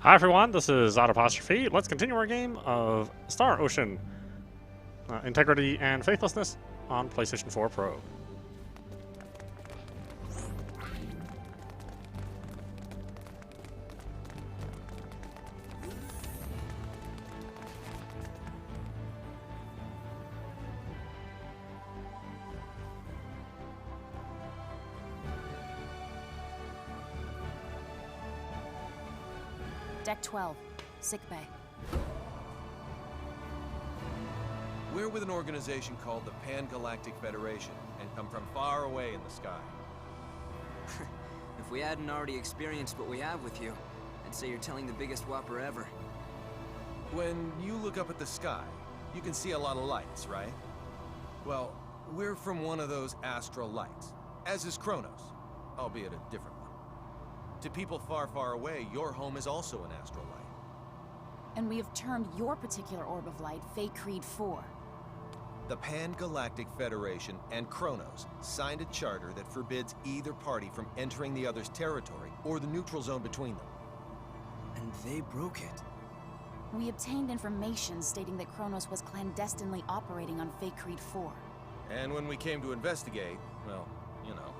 Hi everyone, this is audap. Let's continue our game of Star Ocean Integrity and Faithlessness on PlayStation 4 Pro. Deck 12, sickbay. We're with an organization called the Pan-Galactic Federation, and come from far away in the sky. If we hadn't already experienced what we have with you, I'd say you're telling the biggest whopper ever. When you look up at the sky, you can see a lot of lights, right? Well, we're from one of those astral lights, as is Kronos, albeit a different one. To people far, far away, your home is also an astral light. And we have termed your particular orb of light Fate Creed 4. The Pan-Galactic Federation and Kronos signed a charter that forbids either party from entering the other's territory or the neutral zone between them. And they broke it. We obtained information stating that Kronos was clandestinely operating on Fate Creed 4. And when we came to investigate, well, you know.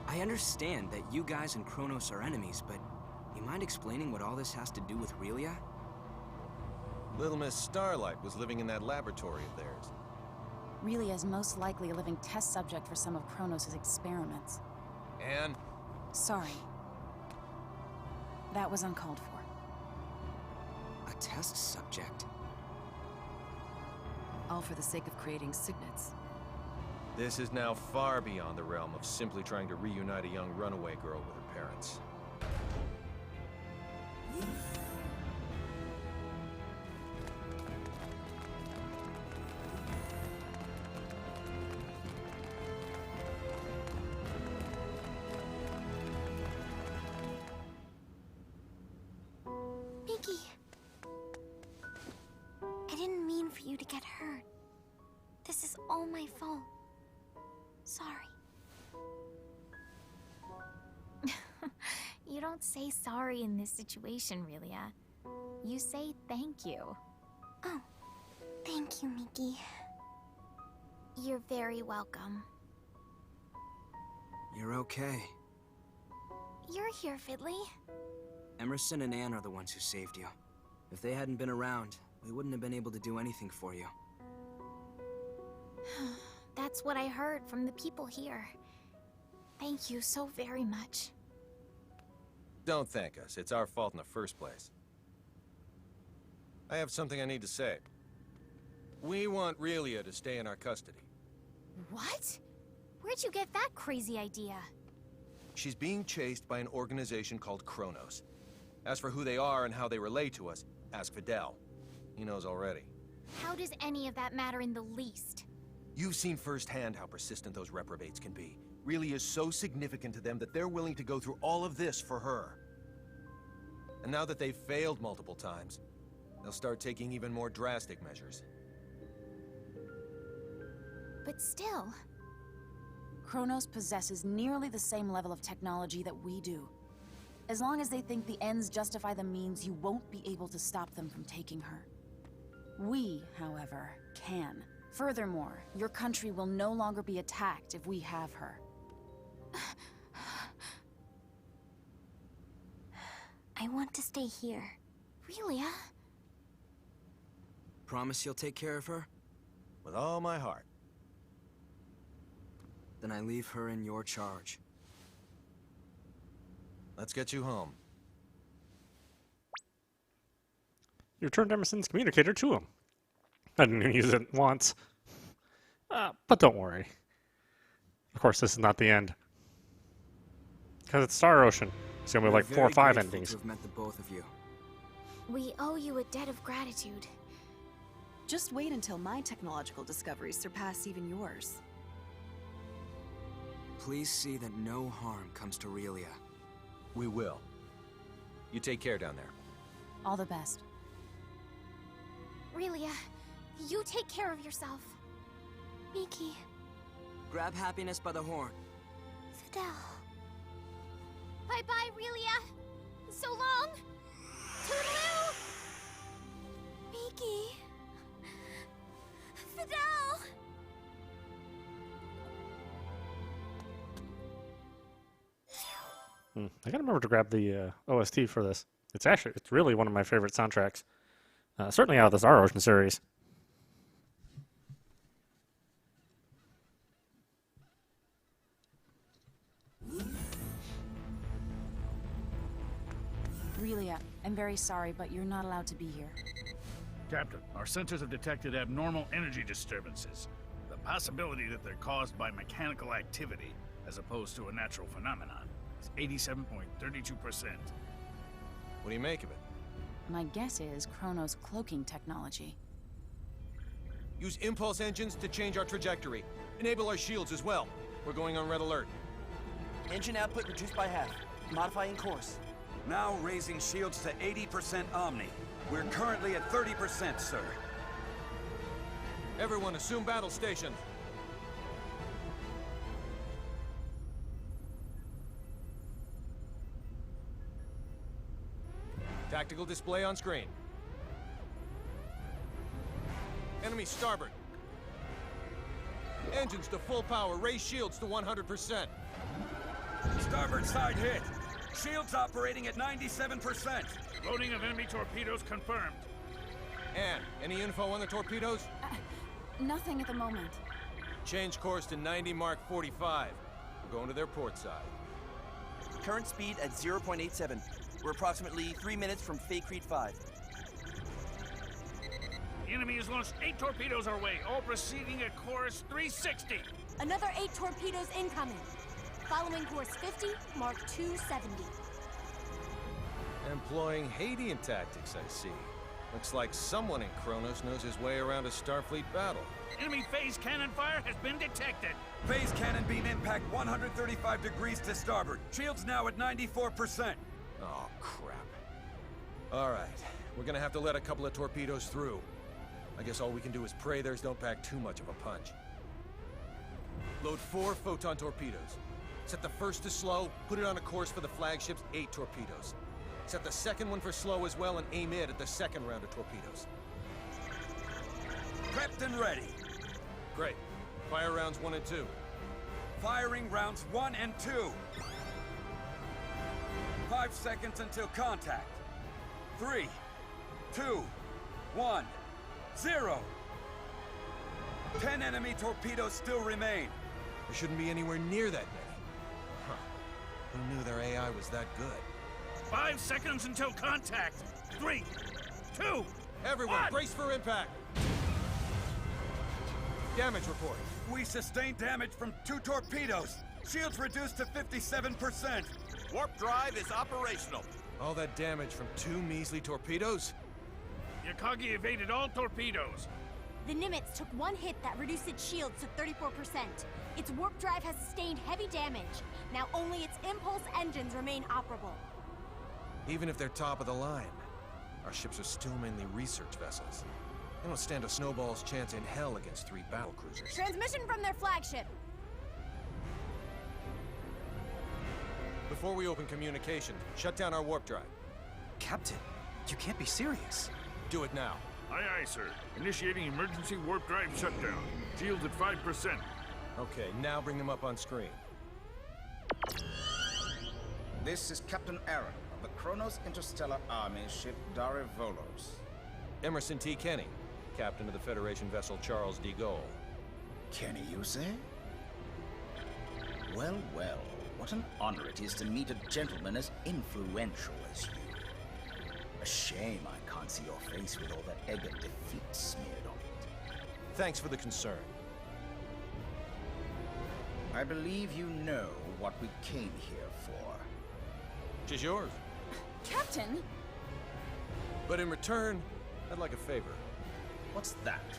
I understand that you guys and Kronos are enemies, but you mind explaining what all this has to do with Relia? Little Miss Starlight was living in that laboratory of theirs. Relia is most likely a living test subject for some of Kronos' experiments. And? Sorry. That was uncalled for. A test subject? All for the sake of creating signets. This is now far beyond the realm of simply trying to reunite a young runaway girl with her parents. Mickey, I didn't mean for you to get hurt. This is all my fault. Sorry. You don't say sorry in this situation, Relia. You say thank you. Oh, thank you, Mickey. You're very welcome. You're okay. You're here, Fiddly. Emerson and Anne are the ones who saved you. If they hadn't been around, we wouldn't have been able to do anything for you. That's what I heard from the people here. Thank you so very much. Don't thank us. It's our fault in the first place. I have something I need to say. We want Relia to stay in our custody. What? Where'd you get that crazy idea? She's being chased by an organization called Kronos. As for who they are and how they relate to us, ask Fidel. He knows already. How does any of that matter in the least? You've seen firsthand how persistent those reprobates can be. Really is so significant to them that they're willing to go through all of this for her. And now that they've failed multiple times, they'll start taking even more drastic measures. But still... Kronos possesses nearly the same level of technology that we do. As long as they think the ends justify the means, you won't be able to stop them from taking her. We, however, can. Furthermore, your country will no longer be attacked if we have her. I want to stay here. Relia? Promise you'll take care of her? With all my heart. Then I leave her in your charge. Let's get you home. You turned Emerson's communicator to him. I didn't even use it once. But don't worry. Of course, this is not the end. Because it's Star Ocean. It's going to be like 4 or 5 endings. To have met the both of you. We owe you a debt of gratitude. Just wait until my technological discoveries surpass even yours. Please see that no harm comes to Relia. We will. You take care down there. All the best. Relia, you take care of yourself. Mickey, Grab happiness by the horn. Fidel. Bye-bye, Relia. So long. Toodaloo! Miki! Fidel! I gotta remember to grab the OST for this. It's really one of my favorite soundtracks. Certainly out of the Star Ocean series. Relia, I'm very sorry, but you're not allowed to be here. Captain, our sensors have detected abnormal energy disturbances. The possibility that they're caused by mechanical activity, as opposed to a natural phenomenon, is 87.32%. What do you make of it? My guess is Chronos' cloaking technology. Use impulse engines to change our trajectory. Enable our shields as well. We're going on red alert. Engine output reduced by half. Modifying course. Now raising shields to 80% Omni. We're currently at 30%, sir. Everyone assume battle stations. Tactical display on screen. Enemy starboard. Engines to full power. Raise shields to 100%. Starboard side hit. Shields operating at 97%. Loading of enemy torpedoes confirmed. Ann, any info on the torpedoes? Nothing at the moment. Change course to 90 Mark 45. We're going to their port side. Current speed at 0.87. We're approximately 3 minutes from Fay Creed 5. The enemy has launched 8 torpedoes our way, all proceeding at course 360. Another 8 torpedoes incoming. Following course 50, Mark 270. Employing Hadean tactics, I see. Looks like someone in Kronos knows his way around a Starfleet battle. Enemy phase cannon fire has been detected. Phase cannon beam impact 135 degrees to starboard. Shields now at 94%. Oh, crap. All right, we're gonna have to let a couple of torpedoes through. I guess all we can do is pray theirs don't pack too much of a punch. Load 4 photon torpedoes. Set the first to slow, put it on a course for the flagship's 8 torpedoes. Set the second one for slow as well and aim it at the second round of torpedoes. Prepped and ready. Great. Fire rounds 1 and 2. Firing rounds 1 and 2. 5 seconds until contact. 3, 2, 1, 0. 10 enemy torpedoes still remain. There shouldn't be anywhere near that many. Huh. Who knew their AI was that good? 5 seconds until contact. 3, 2, Everyone, 1. brace for impact! Damage report. We sustained damage from 2 torpedoes. Shields reduced to 57%. Warp drive is operational. All that damage from 2 measly torpedoes? Yakagi evaded all torpedoes. The Nimitz took 1 hit that reduced its shields to 34%. Its warp drive has sustained heavy damage. Now only its impulse engines remain operable. Even if they're top of the line, our ships are still mainly research vessels. They don't stand a snowball's chance in hell against 3 battlecruisers. Transmission from their flagship. Before we open communication, shut down our warp drive. Captain, you can't be serious. Do it now. Aye, aye, sir. Initiating emergency warp drive shutdown. Shields at 5%. Okay, now bring them up on screen. This is Captain Aaron of the Kronos Interstellar Army ship Dare Volos. Emerson T. Kenny, captain of the Federation vessel Charles de Gaulle. Kenny, you say? Well, well, what an honor it is to meet a gentleman as influential as you. A shame I can't see your face with all that egg of defeat smeared on it. Thanks for the concern. I believe you know what we came here for. Which is yours. Captain! But in return, I'd like a favor. What's that?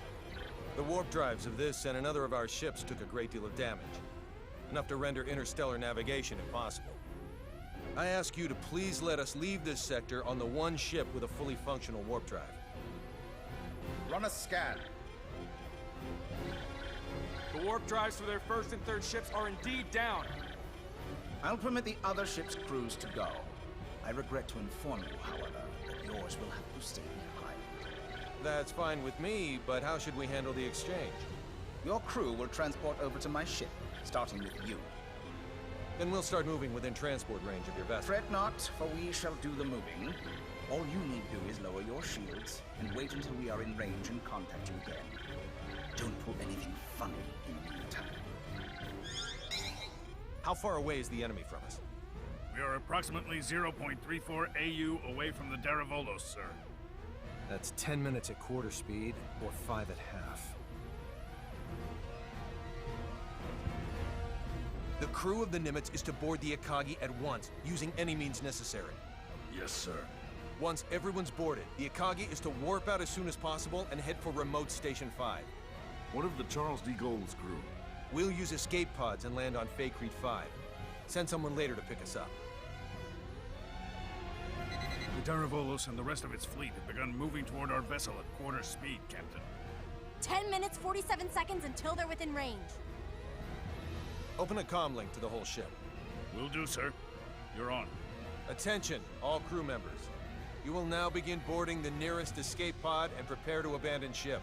The warp drives of this and another of our ships took a great deal of damage. Enough to render interstellar navigation impossible. I ask you to please let us leave this sector on the one ship with a fully functional warp drive. Run a scan. The warp drives for their first and third ships are indeed down. I'll permit the other ship's crews to go. I regret to inform you, however, that your yours will have to stay behind. That's fine with me, but how should we handle the exchange? Your crew will transport over to my ship, starting with you. Then we'll start moving within transport range of your vessel. Fret not, for we shall do the moving. All you need do is lower your shields and wait until we are in range and contact you again. Don't pull anything funny in the meantime. How far away is the enemy from us? We are approximately 0.34 AU away from the Daravolos, sir. That's 10 minutes at quarter speed, or 5 at half. The crew of the Nimitz is to board the Akagi at once, using any means necessary. Yes, sir. Once everyone's boarded, the Akagi is to warp out as soon as possible and head for remote Station 5. What of the Charles D. Gould's crew? We'll use escape pods and land on Faithlessness 5. Send someone later to pick us up. The Daravolos and the rest of its fleet have begun moving toward our vessel at quarter speed, Captain. 10 minutes, 47 seconds until they're within range. Open a comm link to the whole ship. Will do, sir. You're on. Attention, all crew members. You will now begin boarding the nearest escape pod and prepare to abandon ship.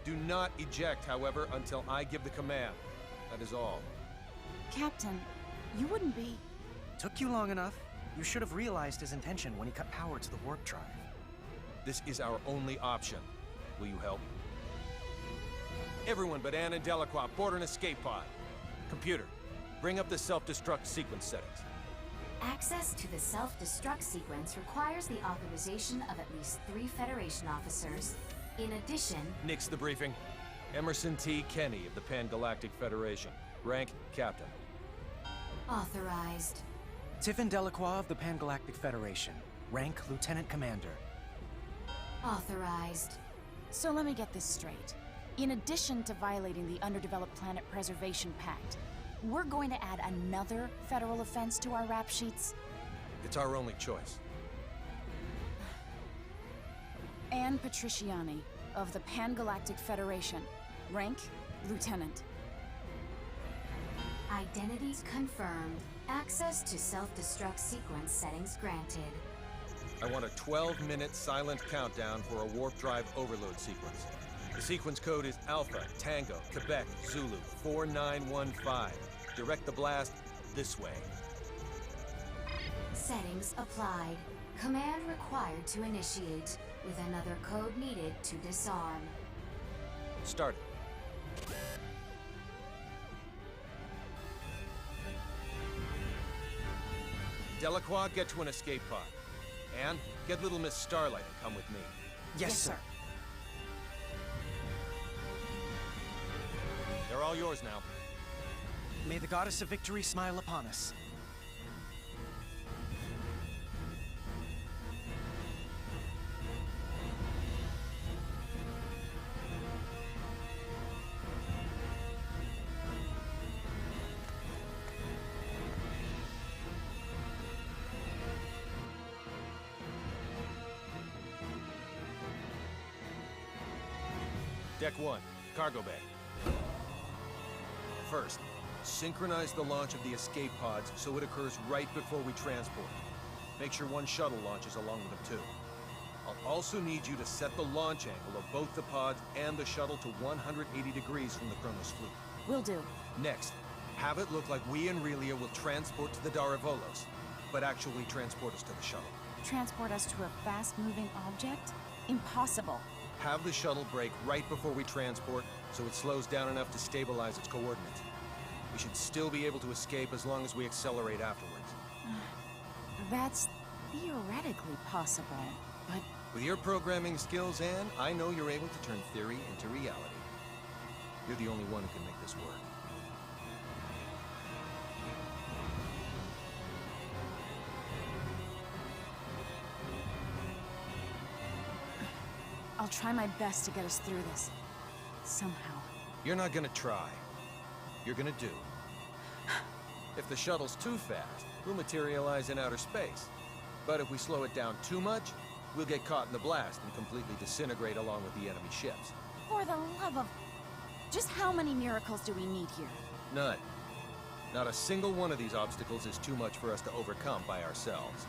Do not eject, however, until I give the command. That is all. Captain, you wouldn't be... Took you long enough. You should have realized his intention when he cut power to the warp drive. This is our only option. Will you help? Everyone but Anne and Delacroix board an escape pod. Computer, bring up the self-destruct sequence settings. Access to the self-destruct sequence requires the authorization of at least 3 Federation officers. In addition... Nix the briefing. Emerson T. Kenny of the Pan-Galactic Federation. Rank, Captain. Authorized. Tiffin Delacroix of the Pan-Galactic Federation. Rank Lieutenant Commander. Authorized. So let me get this straight. In addition to violating the Underdeveloped Planet Preservation Pact, we're going to add another federal offense to our rap sheets? It's our only choice. Anne Patriciani of the Pan-Galactic Federation. Rank, Lieutenant. Identities confirmed. Access to self-destruct sequence settings granted. I want a 12-minute silent countdown for a warp drive overload sequence. The sequence code is Alpha, Tango, Quebec, Zulu, 4915. Direct the blast this way. Settings applied. Command required to initiate, with another code needed to disarm. Start it. Delacroix, get to an escape pod. Anne, get little Miss Starlight and come with me. Yes, sir. They're all yours now. May the goddess of victory smile upon us. Deck 1, cargo bay. First, synchronize the launch of the escape pods so it occurs right before we transport. Make sure one shuttle launches along with them too. I'll also need you to set the launch angle of both the pods and the shuttle to 180 degrees from the Kronos fleet. Will do. Next, have it look like we and Relia will transport to the Daravolos, but actually transport us to the shuttle. Transport us to a fast-moving object? Impossible. Have the shuttle brake right before we transport, so it slows down enough to stabilize its coordinates. We should still be able to escape as long as we accelerate afterwards. That's theoretically possible, but... With your programming skills, Anne, I know you're able to turn theory into reality. You're the only one who can make this work. I'll try my best to get us through this. Somehow. You're not gonna try. You're gonna do. If the shuttle's too fast, we'll materialize in outer space. But if we slow it down too much, we'll get caught in the blast and completely disintegrate along with the enemy ships. For the love of... Just how many miracles do we need here? None. Not a single one of these obstacles is too much for us to overcome by ourselves.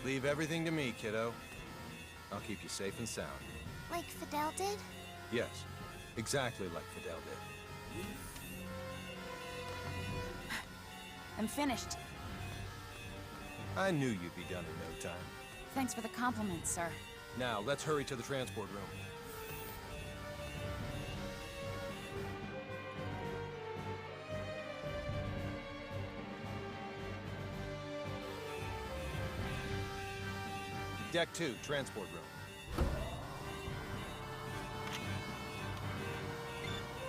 Leave everything to me, kiddo. I'll keep you safe and sound. Like Fidel did? Yes, exactly like Fidel did. I'm finished. I knew you'd be done in no time. Thanks for the compliment, sir. Now, let's hurry to the transport room. Deck 2, transport room.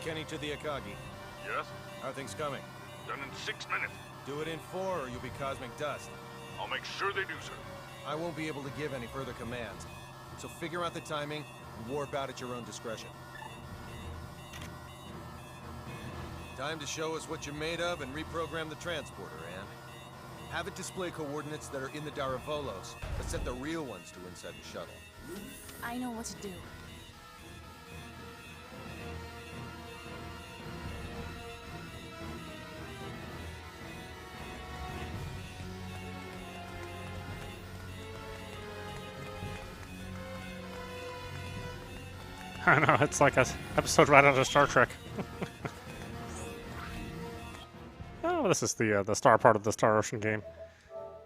Kenny to the Akagi. Yes? How are things coming? Done in 6 minutes. Do it in 4 or you'll be cosmic dust. I'll make sure they do, sir. I won't be able to give any further commands. So figure out the timing and warp out at your own discretion. Time to show us what you're made of and reprogram the transporter, Anne. Have it display coordinates that are in the Daravolos, but set the real ones to inside the shuttle. I know what to do. I know, it's like an episode right out of Star Trek. Oh, this is the star part of the Star Ocean game.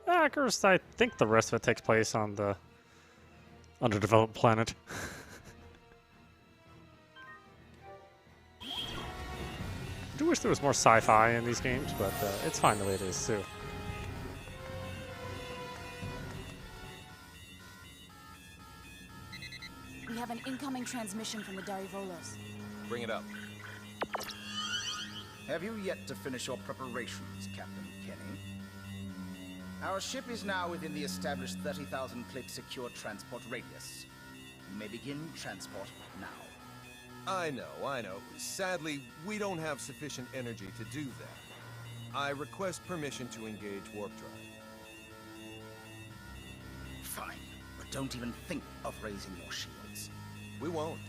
Of course, I think the rest of it takes place on the underdeveloped planet. I do wish there was more sci-fi in these games, but it's fine the way it is, too. We have an incoming transmission from the Darivolos. Bring it up. Have you yet to finish your preparations, Captain Kenny? Our ship is now within the established 30,000 click secure transport radius. You may begin transport now. I know. Sadly, we don't have sufficient energy to do that. I request permission to engage warp drive. Fine, but don't even think of raising your shields. We won't.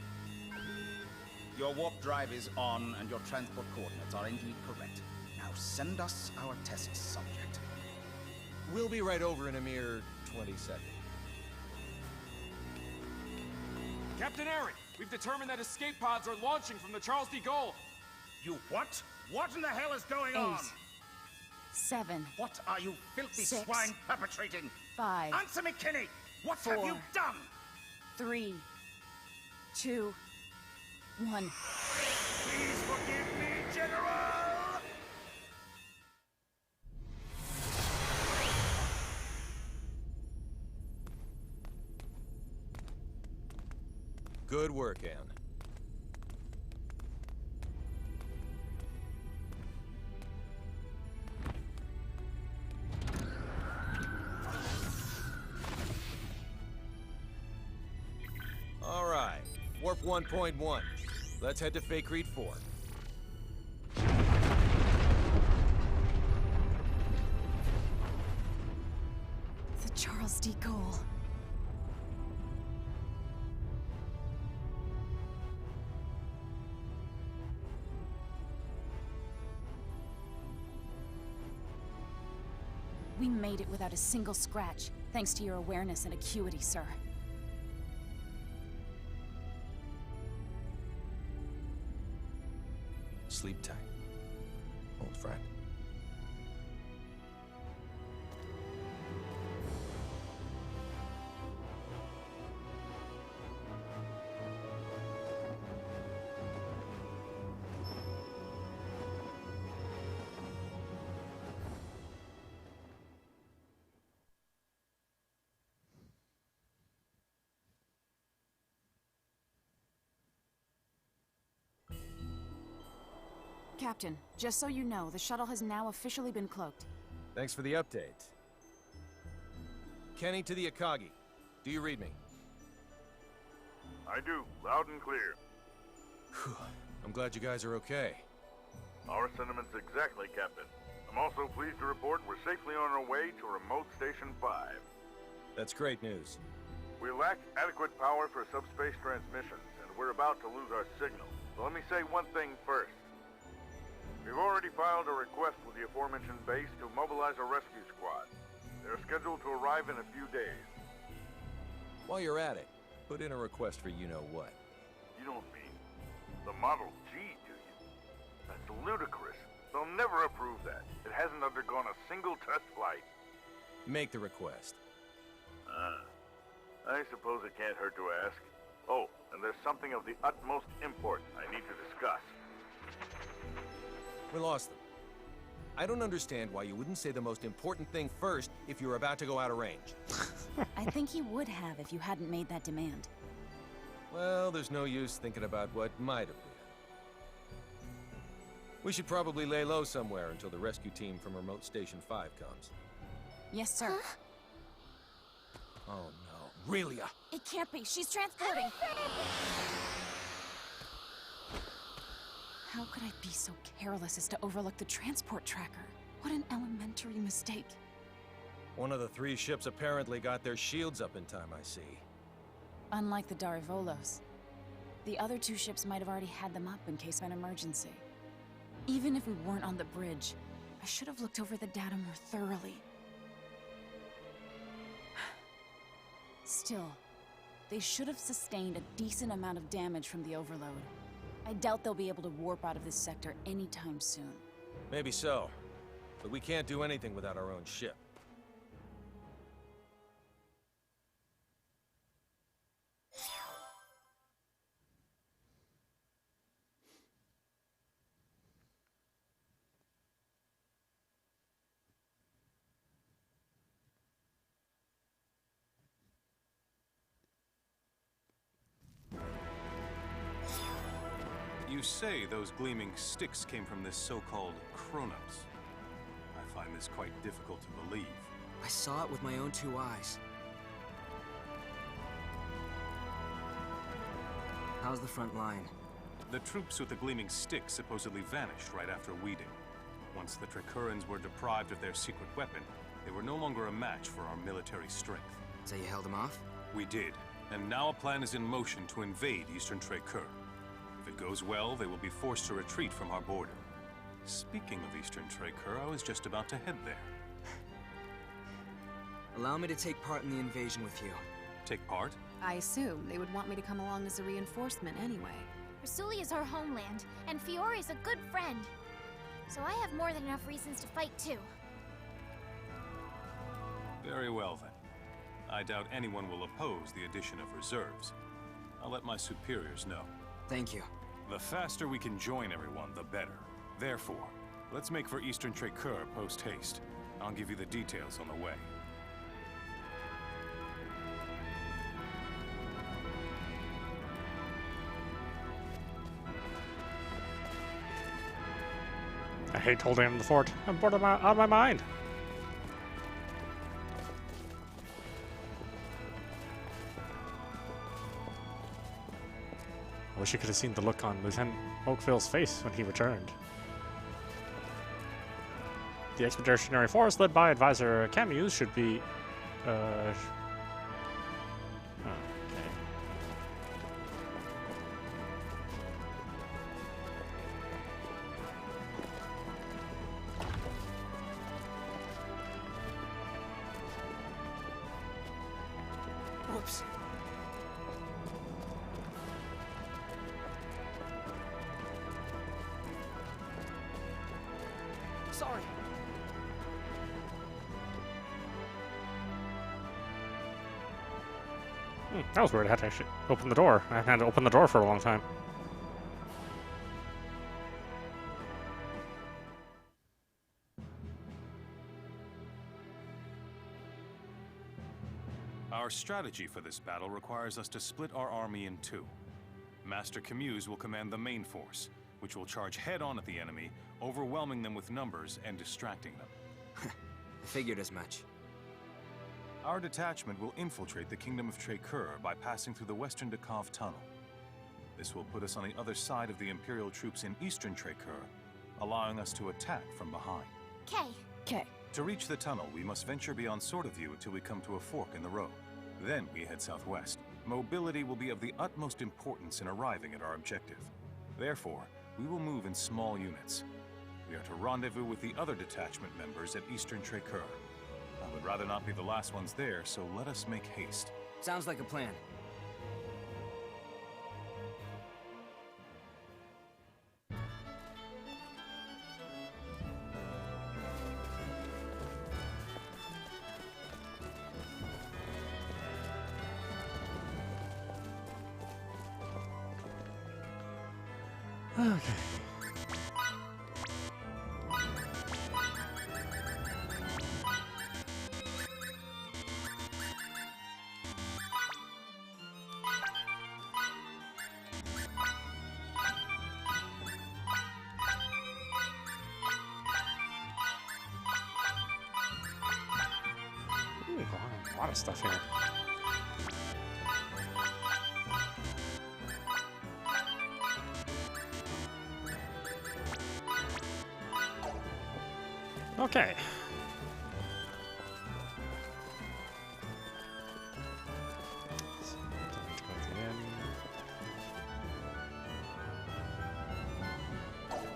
Your warp drive is on, and your transport coordinates are indeed correct. Now send us our test subject. We'll be right over in a mere 20 seconds. Captain Aaron, we've determined that escape pods are launching from the Charles D. Gaulle. You what? What in the hell is going 8, on? 7. What are you filthy 6, swine perpetrating? 5. Answer me, Kenny! What 4, have you done? 3, 2, 1. Please forgive me, General! Good work, Anne. All right, warp 1.1. Let's head to Faithlessness 4. The Charles D. Gaulle. We made it without a single scratch, thanks to your awareness and acuity, sir. Sleep tight, old friend. Captain, just so you know, the shuttle has now officially been cloaked. Thanks for the update. Kenny to the Akagi. Do you read me? I do, loud and clear. Whew. I'm glad you guys are okay. Our sentiments exactly, Captain. I'm also pleased to report we're safely on our way to Remote Station 5. That's great news. We lack adequate power for subspace transmissions, and we're about to lose our signal. So let me say one thing first. We've already filed a request with the aforementioned base to mobilize a rescue squad. Their scheduled to arrive in a few days. While you're at it, put in a request for you-know-what. You don't mean the Model G, do you? That's ludicrous. They'll never approve that. It hasn't undergone a single test flight. Make the request. I suppose it can't hurt to ask. Oh, and there's something of the utmost import I need to discuss. We lost them. I don't understand why you wouldn't say the most important thing first if you're about to go out of range. I think he would have if you hadn't made that demand. Well, there's no use thinking about what might have been. We should probably lay low somewhere until the rescue team from Remote Station 5 comes. Yes, sir. Oh no. Relia! It can't be. She's transporting. How could I be so careless as to overlook the transport tracker? What an elementary mistake. One of the 3 ships apparently got their shields up in time, I see. Unlike the Darivolos, the other 2 ships might have already had them up in case of an emergency. Even if we weren't on the bridge, I should have looked over the data more thoroughly. Still, they should have sustained a decent amount of damage from the overload. I doubt they'll be able to warp out of this sector anytime soon. Maybe so, but we can't do anything without our own ship. You say those gleaming sticks came from this so-called Kronos. I find this quite difficult to believe. I saw it with my own 2 eyes. How's the front line? The troops with the gleaming sticks supposedly vanished right after we did. Once the Tricurans were deprived of their secret weapon, they were no longer a match for our military strength. So you held them off? We did, and now a plan is in motion to invade Eastern Tricur. If it goes well, they will be forced to retreat from our border. Speaking of Eastern Tricur, I was just about to head there. Allow me to take part in the invasion with you. Take part? I assume they would want me to come along as a reinforcement anyway. Rasuli is our homeland, and Fiori's a good friend. So I have more than enough reasons to fight too. Very well then. I doubt anyone will oppose the addition of reserves. I'll let my superiors know. Thank you. The faster we can join everyone, the better. Therefore, let's make for Eastern Tricur post-haste. I'll give you the details on the way. I hate holding him in the fort. I'm bored out of my mind. I wish you could have seen the look on Lieutenant Oakville's face when he returned. The Expeditionary Force, led by Advisor Camus, should be... okay. Whoops. Sorry. That was weird. I had to actually open the door. I had to open the door for a long time. Our strategy for this battle requires us to split our army in 2. Master Camus will command the main force, which will charge head-on at the enemy, overwhelming them with numbers and distracting them. I figured as much. Our detachment will infiltrate the Kingdom of Tricur by passing through the Western Dekov Tunnel. This will put us on the other side of the Imperial troops in Eastern Tricur, allowing us to attack from behind. Okay. To reach the tunnel, we must venture beyond Sword of View until we come to a fork in the road. Then we head southwest. Mobility will be of the utmost importance in arriving at our objective. Therefore, we will move in small units. We are to rendezvous with the other detachment members at Eastern Tricur. would rather not be the last ones there, so let us make haste. Sounds like a plan. Okay. Ooh, a lot of stuff here. Okay.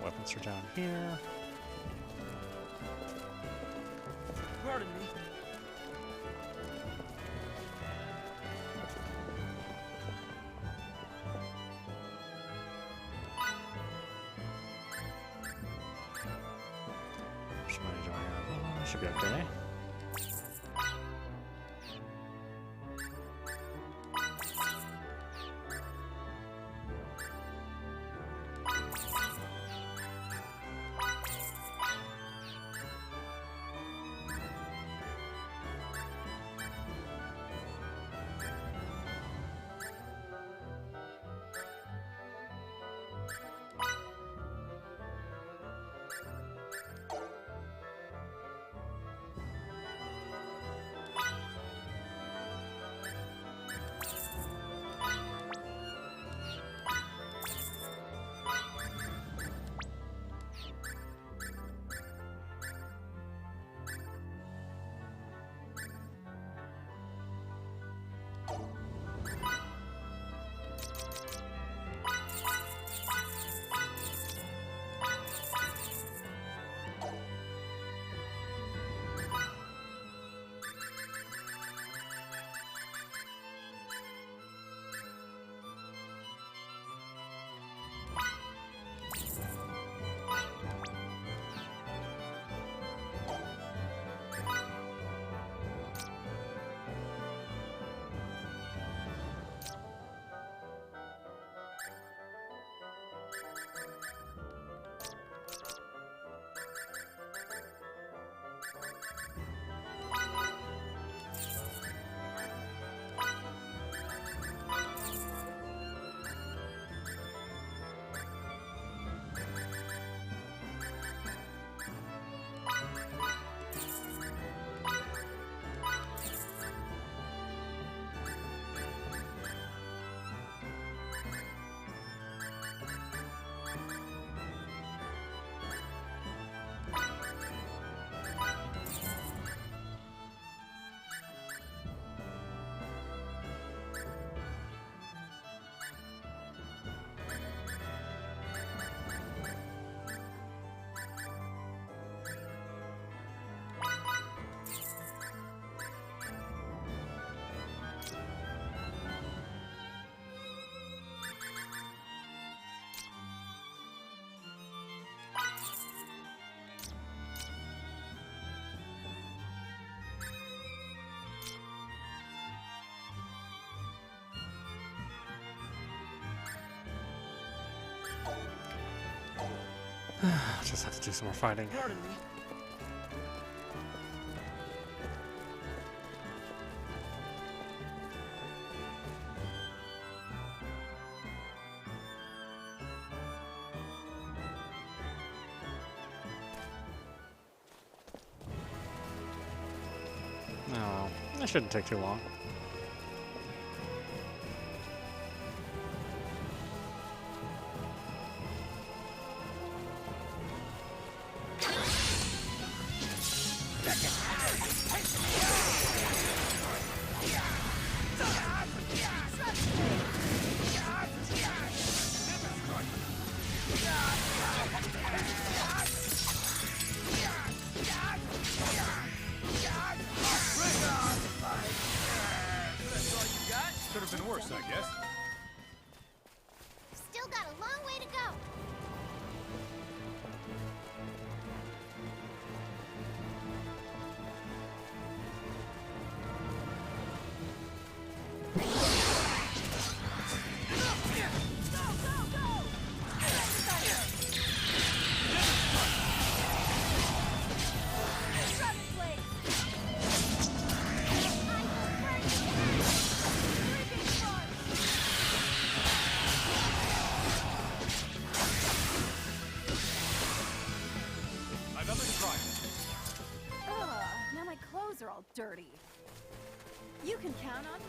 Weapons are down here. Pardon me. Should be okay. Just have to do some more fighting. Pardon me. Oh, that shouldn't take too long. use, I guess. Still got a long way to go. Now my clothes are all dirty. You can count on me.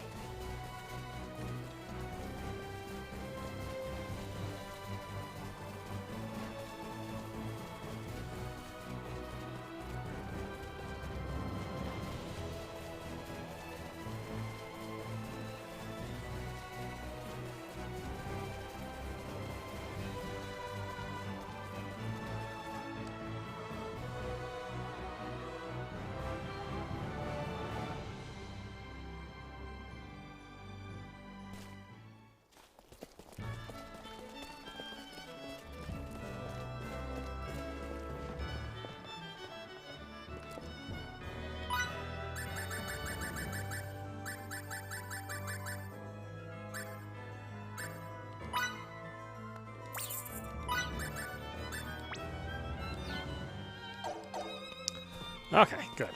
Okay, good.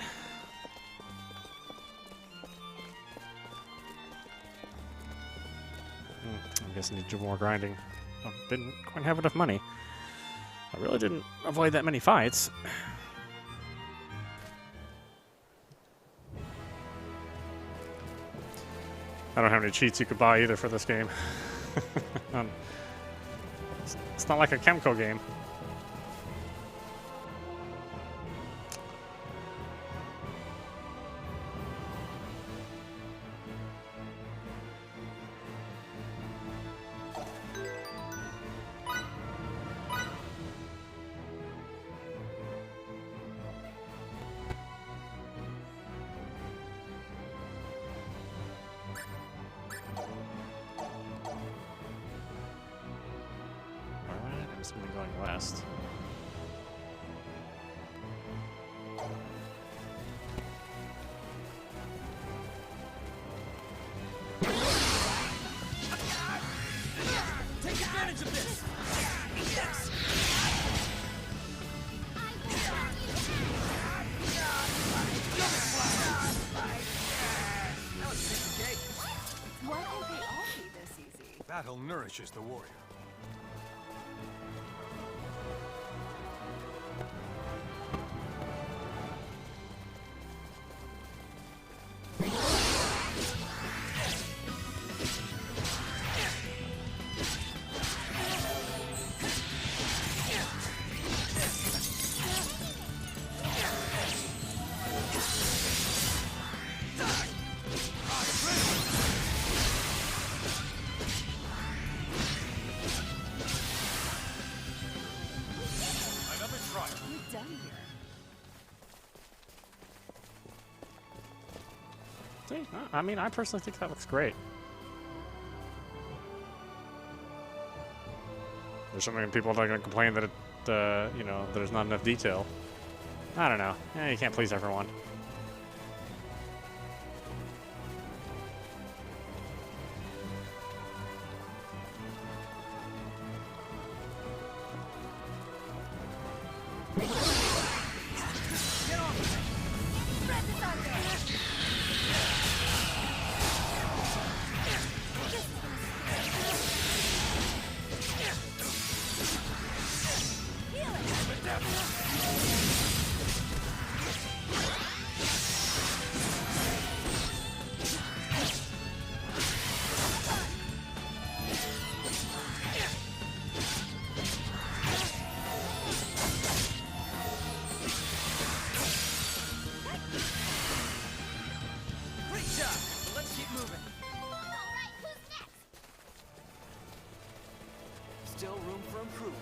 I guess I need to do more grinding. I didn't quite have enough money. I really didn't avoid that many fights. I don't have any cheats you could buy either for this game. It's not like a Chemco game. Something going west. Take advantage of this! Yes! That was a piece of cake. Why can't they all be this easy? Battle nourishes the warrior. See, I mean, I personally think that looks great. There's so many people that are going to complain that it, you know, there's not enough detail. I don't know. You can't please everyone. Still room for improvement.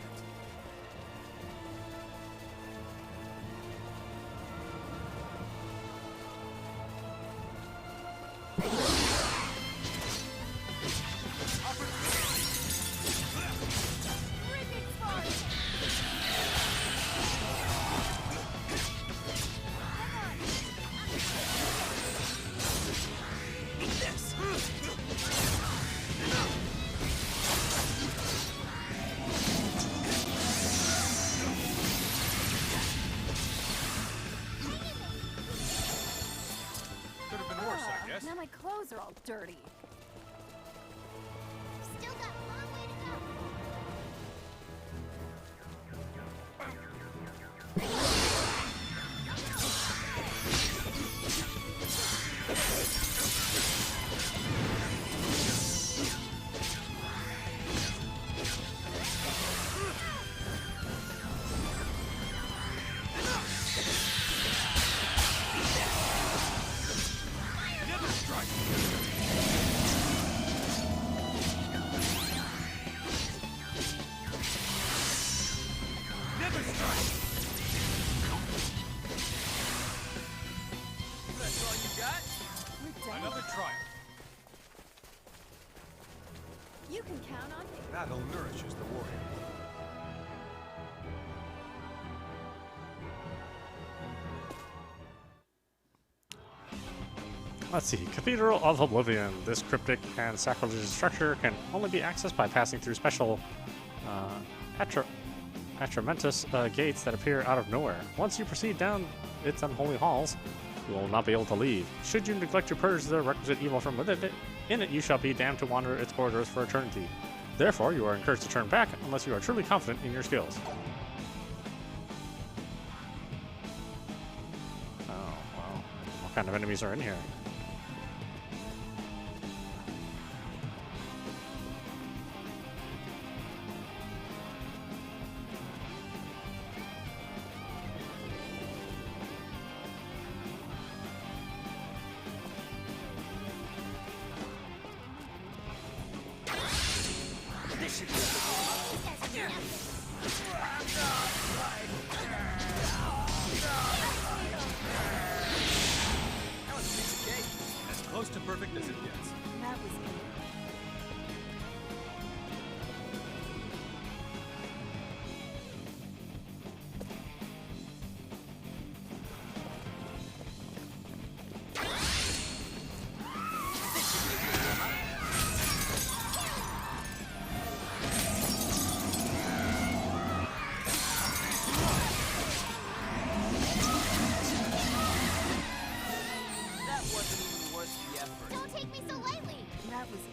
guess. Now my clothes are all dirty. Still got a long way to go. That's all you got? We're done. Another trial. You can count on me. Battle nourishes the warrior. Let's see. Cathedral of Oblivion. This cryptic and sacrilegious structure can only be accessed by passing through special atramentus gates that appear out of nowhere. Once you proceed down its unholy halls, you will not be able to leave. Should you neglect to purge the requisite evil from within it, you shall be damned to wander its corridors for eternity. Therefore, you are encouraged to turn back unless you are truly confident in your skills. Oh, wow. What kind of enemies are in here? As close to perfect as it gets. That was good. That wasn't even worth the effort. Don't take me so lightly. That was it.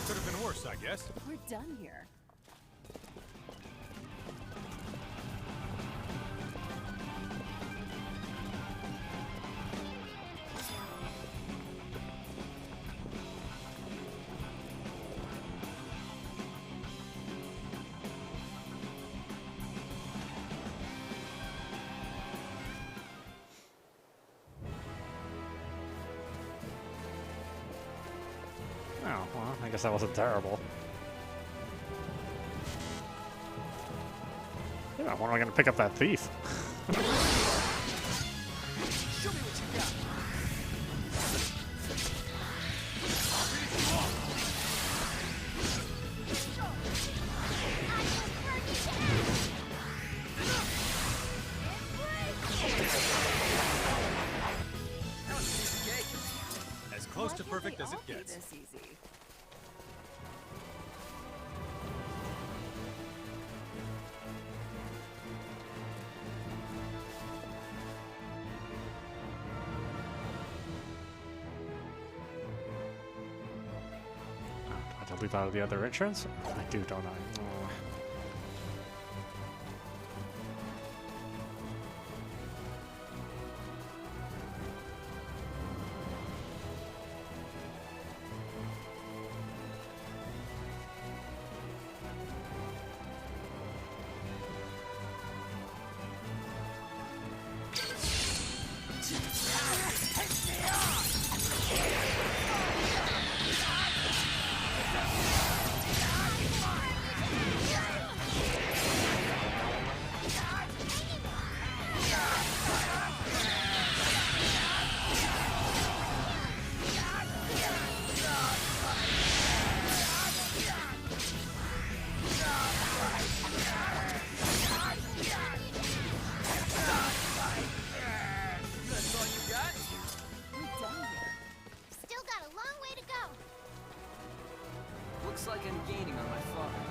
Could have been worse, I guess. We're done here. Oh, well, I guess that wasn't terrible. Yeah, when am I going to pick up that thief? Show me what you got. That was a piece of cake. As close Why to can't perfect they as it all be gets. this easy? Do I have to leave out of the other entrance? I do, don't I? like I'm gaining on my father.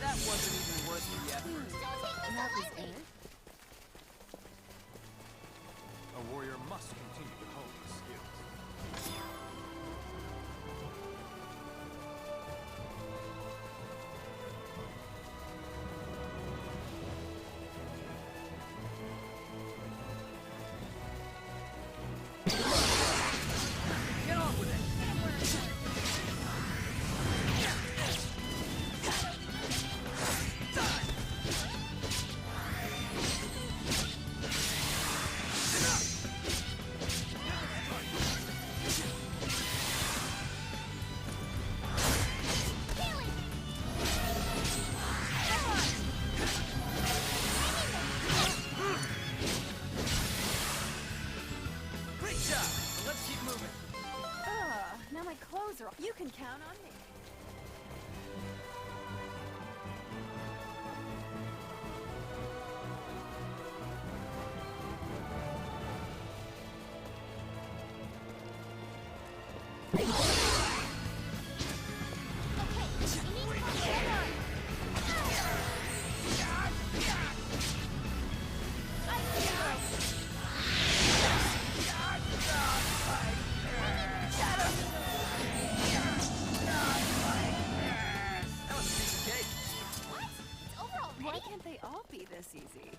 That wasn't even worth the effort. That was it? A warrior must continue to hone his skills. Get off with it! Great job! Let's keep moving. Now my clothes are. You can count on me. That was a piece of cake. What? It's over already? Why can't they all be this easy?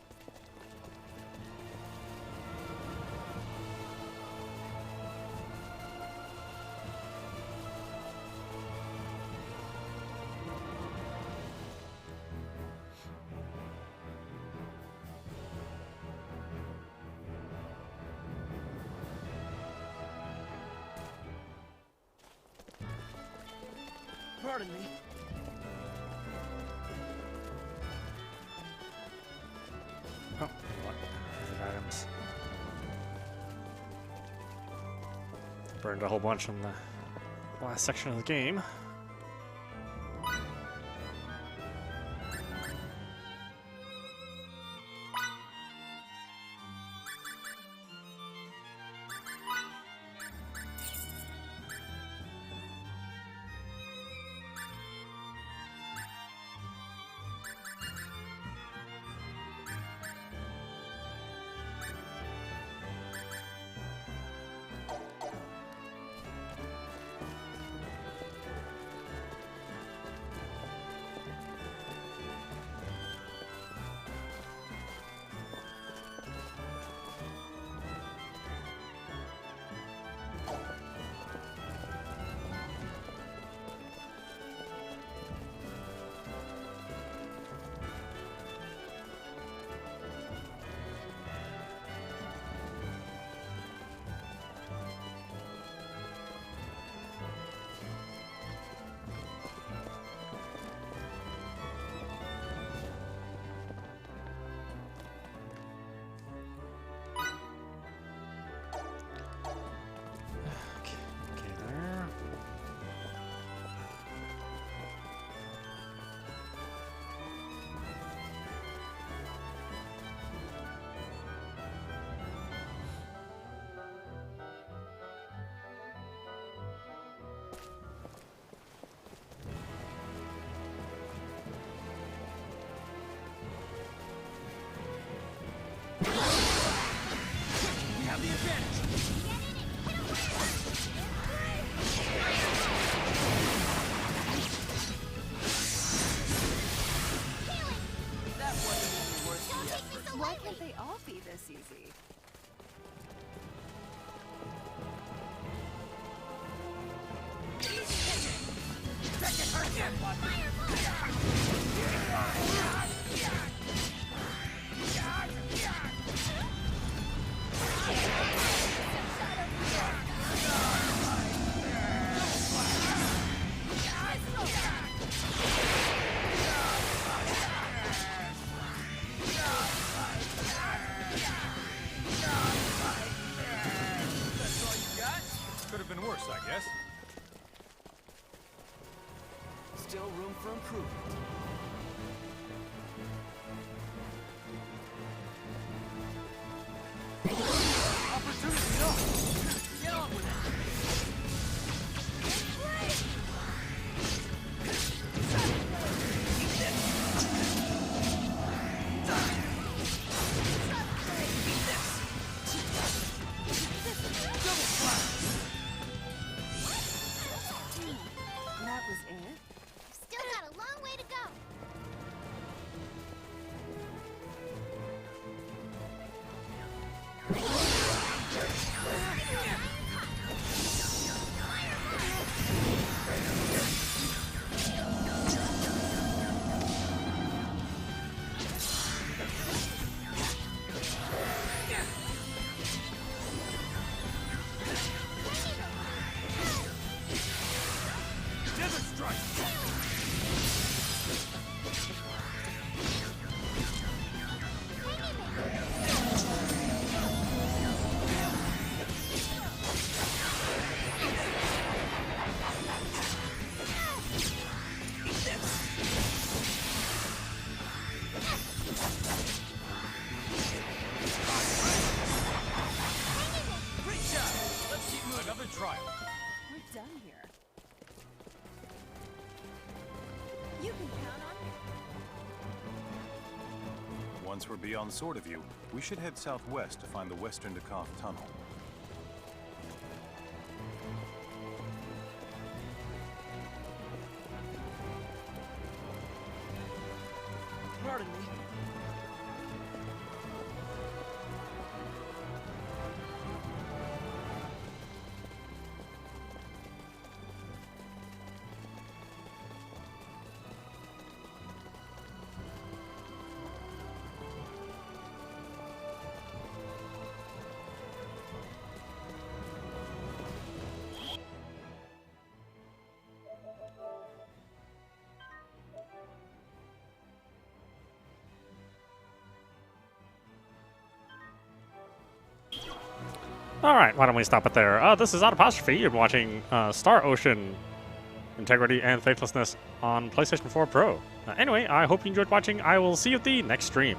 Pardon me. Oh, what? Items. Burned a whole bunch in the last section of the game. Okay, there. We have the advantage. That wasn't even worth the effort. Why can't they all be this easy? Could have been worse, I guess. still room for improvement. Opportunity, no! Get on with it! That was it? You've still got a long way to go. We're done here. You can count on me. Once we're beyond Sword of You, we should head southwest to find the Western Dakov Tunnel. Pardon me. Alright, why don't we stop it there? This is audap. You're watching Star Ocean Integrity and Faithlessness on PlayStation 4 Pro. Anyway, I hope you enjoyed watching. I will see you at the next stream.